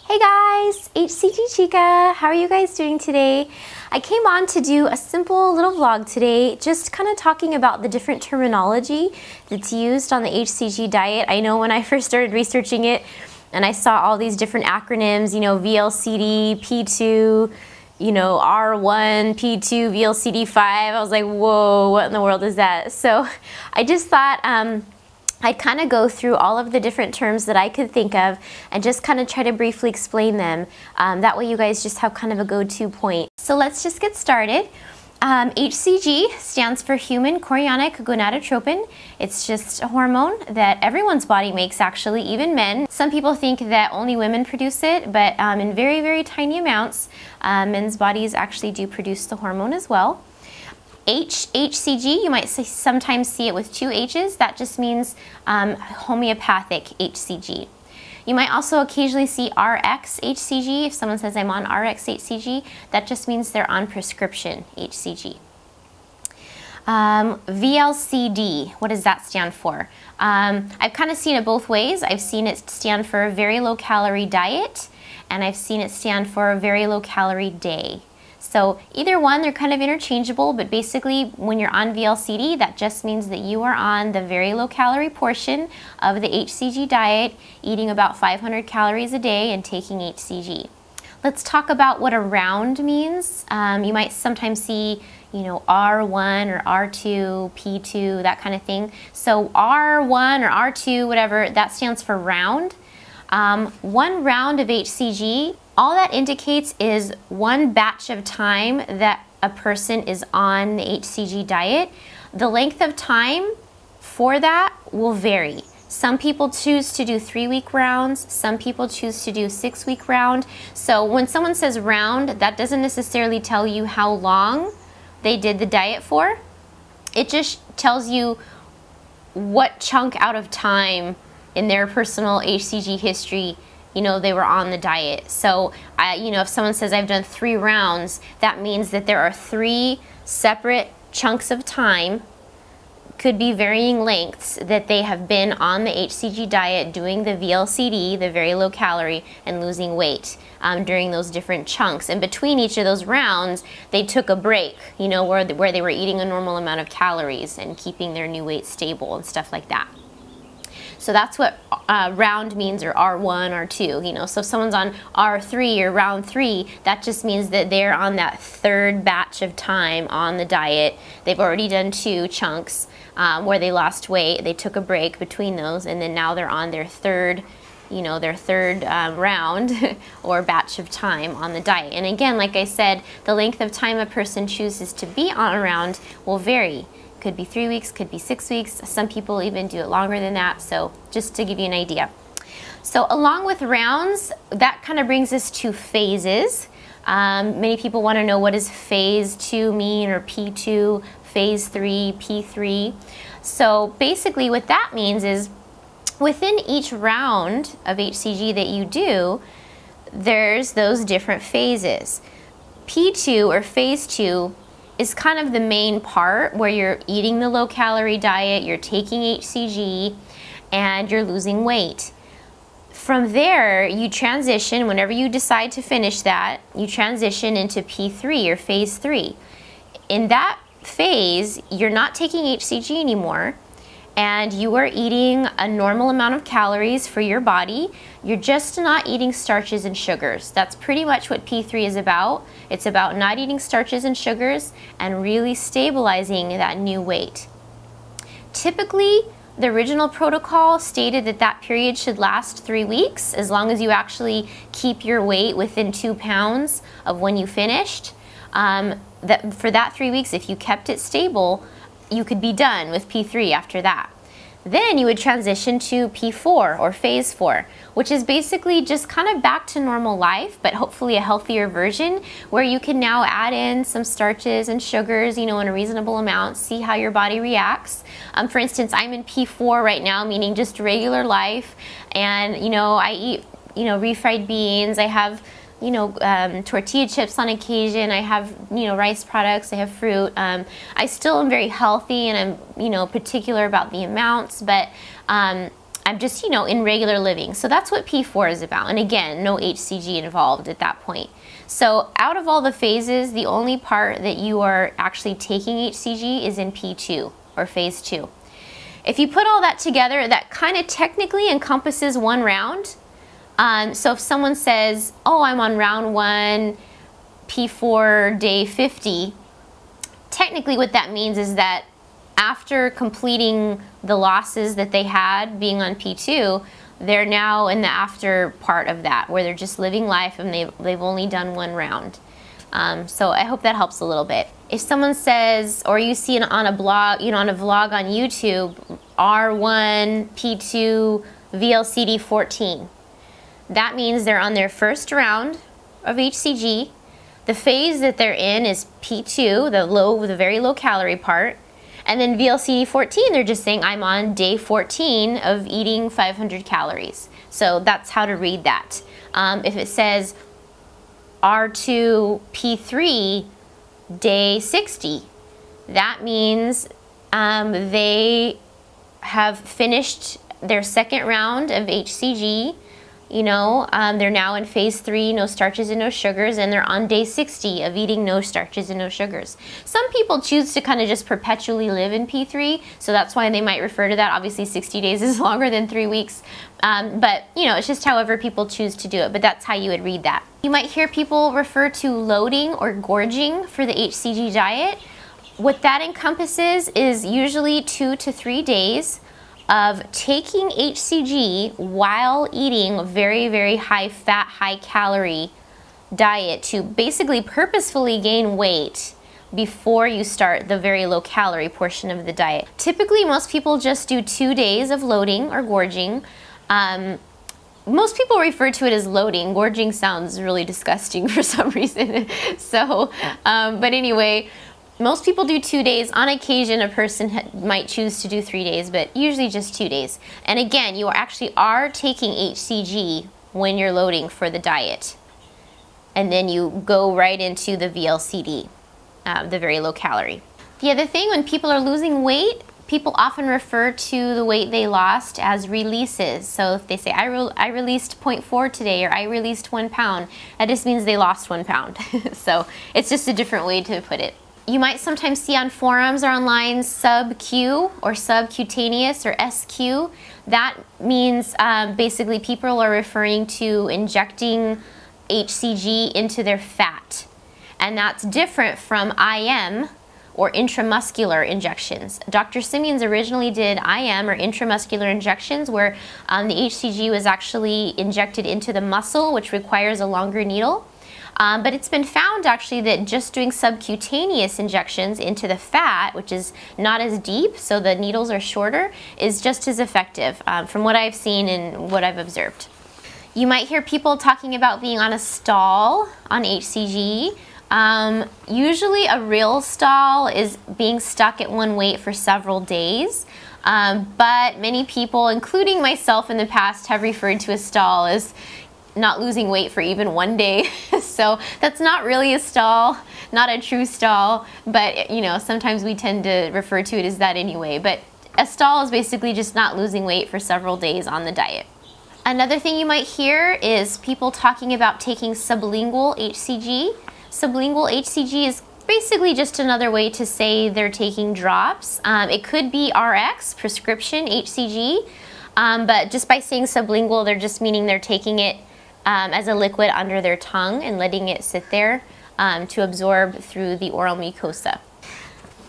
Hey guys, HCGChica, how are you guys doing today? I came on to do a simple little vlog today, just kind of talking about the different terminology that's used on the HCG diet. I know when I first started researching it and I saw all these different acronyms, you know, VLCD, P2, you know, R1, P2, VLCD5, I was like, whoa, what in the world is that? So I just thought, I'd kind of go through all of the different terms that I could think of and just kind of try to briefly explain them. That way you guys just have kind of a go-to point. So let's just get started. HCG stands for human chorionic gonadotropin. It's just a hormone that everyone's body makes, actually, even men. Some people think that only women produce it, but in very, very tiny amounts, men's bodies actually do produce the hormone as well. HCG, you might sometimes see it with two H's. That just means homeopathic HCG. You might also occasionally see RX HCG. If someone says I'm on RX HCG, that just means they're on prescription HCG. VLCD, what does that stand for? I've kind of seen it both ways. I've seen it stand for a very low calorie diet, and I've seen it stand for a very low calorie day. So either one, they're kind of interchangeable, but basically when you're on VLCD, that just means that you are on the very low calorie portion of the HCG diet, eating about 500 calories a day and taking HCG. Let's talk about what around means. You might sometimes see, you know, R1 or R2, P2, that kind of thing. So R1 or R2, whatever, that stands for round. One round of HCG, all that indicates is one batch of time that a person is on the HCG diet. The length of time for that will vary. Some people choose to do 3-week rounds, some people choose to do 6-week round. So when someone says round, that doesn't necessarily tell you how long they did the diet for. It just tells you what chunk out of time in their personal HCG history, you know, they were on the diet. So, you know, if someone says I've done 3 rounds, that means that there are 3 separate chunks of time, could be varying lengths, that they have been on the HCG diet doing the VLCD, the very low calorie, and losing weight during those different chunks. And between each of those rounds, they took a break, you know, where they were eating a normal amount of calories and keeping their new weight stable and stuff like that. So that's what round means, or R1, R2, you know. So if someone's on R3 or round 3, that just means that they're on that 3rd batch of time on the diet. They've already done 2 chunks where they lost weight. They took a break between those, and then now they're on their 3rd, you know, their 3rd round or batch of time on the diet. And again, like I said, the length of time a person chooses to be on a round will vary. Could be 3 weeks, could be 6 weeks. Some people even do it longer than that. So just to give you an idea. So along with rounds, that kind of brings us to phases. Many people want to know, what does phase 2 mean, or P2, phase 3, P3. So basically what that means is within each round of HCG that you do, there's those different phases. P2 or phase 2 is kind of the main part where you're eating the low calorie diet, you're taking HCG, and you're losing weight. From there, you transition, whenever you decide to finish that, you transition into P3 or phase 3. In that phase, you're not taking HCG anymore, and you are eating a normal amount of calories for your body. You're just not eating starches and sugars. That's pretty much what P3 is about. It's about not eating starches and sugars and really stabilizing that new weight. Typically, the original protocol stated that that period should last 3 weeks, as long as you actually keep your weight within 2 pounds of when you finished. For that 3 weeks, if you kept it stable, you could be done with P3 after that. Then you would transition to P4 or phase 4, which is basically just kind of back to normal life, but hopefully a healthier version, where you can now add in some starches and sugars, you know, in a reasonable amount, see how your body reacts. For instance, I'm in P4 right now, meaning just regular life, and, you know, I eat, you know, refried beans, I have, you know, tortilla chips on occasion. I have, you know, rice products. I have fruit. I still am very healthy, and I'm, you know, particular about the amounts, but I'm just, you know, in regular living. So that's what P4 is about. And again, no HCG involved at that point. So out of all the phases, the only part that you are actually taking HCG is in P2 or phase 2. If you put all that together, that kind of technically encompasses one round. So if someone says, oh, I'm on round 1, P4, day 50, technically what that means is that after completing the losses that they had being on P2, they're now in the after part of that, where they're just living life and they've only done one round. So I hope that helps a little bit. If someone says, or you see on a blog, you know, on a vlog on YouTube, R1, P2, VLCD 14, that means they're on their first round of HCG. The phase that they're in is P2, the very low calorie part. And then VLCD 14, they're just saying, I'm on day 14 of eating 500 calories. So that's how to read that. If it says R2, P3, day 60, that means they have finished their second round of HCG. You know, they're now in phase 3, no starches and no sugars, and they're on day 60 of eating no starches and no sugars. Some people choose to kind of just perpetually live in P3, so that's why they might refer to that. Obviously 60 days is longer than 3 weeks, but you know, it's just however people choose to do it, but that's how you would read that. You might hear people refer to loading or gorging for the HCG diet. What that encompasses is usually 2 to 3 days of taking HCG while eating a very, very high fat, high calorie diet to basically purposefully gain weight before you start the very low calorie portion of the diet. Typically, most people just do 2 days of loading or gorging. Most people refer to it as loading. Gorging sounds really disgusting for some reason. So, but anyway, most people do 2 days. On occasion, a person might choose to do 3 days, but usually just 2 days. And again, you actually are taking HCG when you're loading for the diet. And then you go right into the VLCD, the very low calorie. The other thing, when people are losing weight, people often refer to the weight they lost as releases. So if they say, I released 0.4 today, or I released 1 pound, that just means they lost 1 pound. So it's just a different way to put it. You might sometimes see on forums or online sub-Q or subcutaneous or SQ. That means basically people are referring to injecting HCG into their fat. And that's different from IM or intramuscular injections. Dr. Simeons originally did IM or intramuscular injections where the HCG was actually injected into the muscle, which requires a longer needle. But it's been found actually that just doing subcutaneous injections into the fat, which is not as deep, so the needles are shorter, is just as effective from what I've seen and what I've observed. You might hear people talking about being on a stall on HCG. Usually a real stall is being stuck at one weight for several days. But many people, including myself in the past, have referred to a stall as not losing weight for even 1 day. So that's not really a stall, not a true stall, but you know, sometimes we tend to refer to it as that anyway. But a stall is basically just not losing weight for several days on the diet. Another thing you might hear is people talking about taking sublingual HCG. Sublingual HCG is basically just another way to say they're taking drops. It could be RX, prescription HCG, but just by saying sublingual, they're just meaning they're taking it as a liquid under their tongue and letting it sit there to absorb through the oral mucosa.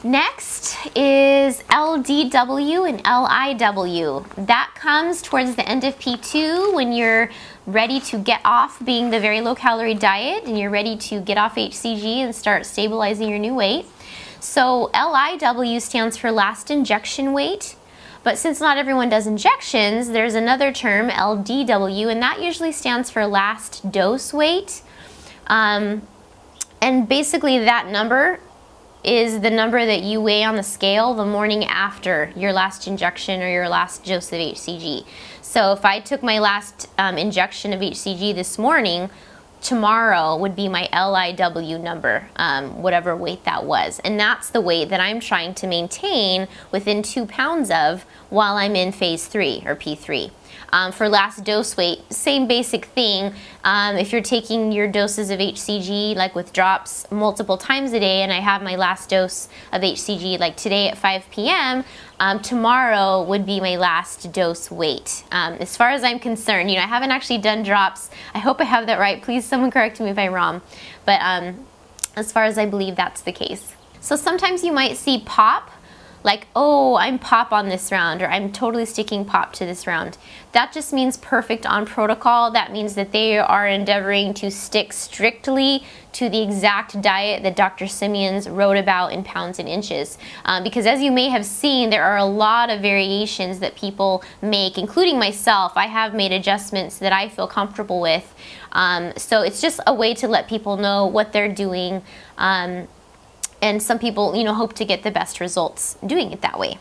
Next is LDW and LIW. That comes towards the end of P2 when you're ready to get off being the very low calorie diet and you're ready to get off HCG and start stabilizing your new weight. So LIW stands for last injection weight. But since not everyone does injections, there's another term, LDW, and that usually stands for last dose weight. And basically that number is the number that you weigh on the scale the morning after your last injection or your last dose of HCG. So if I took my last injection of HCG this morning, tomorrow would be my LIW number, whatever weight that was. And that's the weight that I'm trying to maintain within 2 pounds of while I'm in phase 3 or P3. For last dose weight, same basic thing. If you're taking your doses of HCG, like with drops, multiple times a day, and I have my last dose of HCG like today at 5 p.m., tomorrow would be my last dose weight. As far as I'm concerned, you know, I haven't actually done drops. I hope I have that right. Please someone correct me if I'm wrong. But as far as I believe, that's the case. So sometimes you might see pop, like, oh, I'm pop on this round, or I'm totally sticking pop to this round. That just means perfect on protocol. That means that they are endeavoring to stick strictly to the exact diet that Dr. Simeons wrote about in pounds and inches. Because as you may have seen, there are a lot of variations that people make, including myself. I have made adjustments that I feel comfortable with. So it's just a way to let people know what they're doing. And some people, you know, hope to get the best results doing it that way.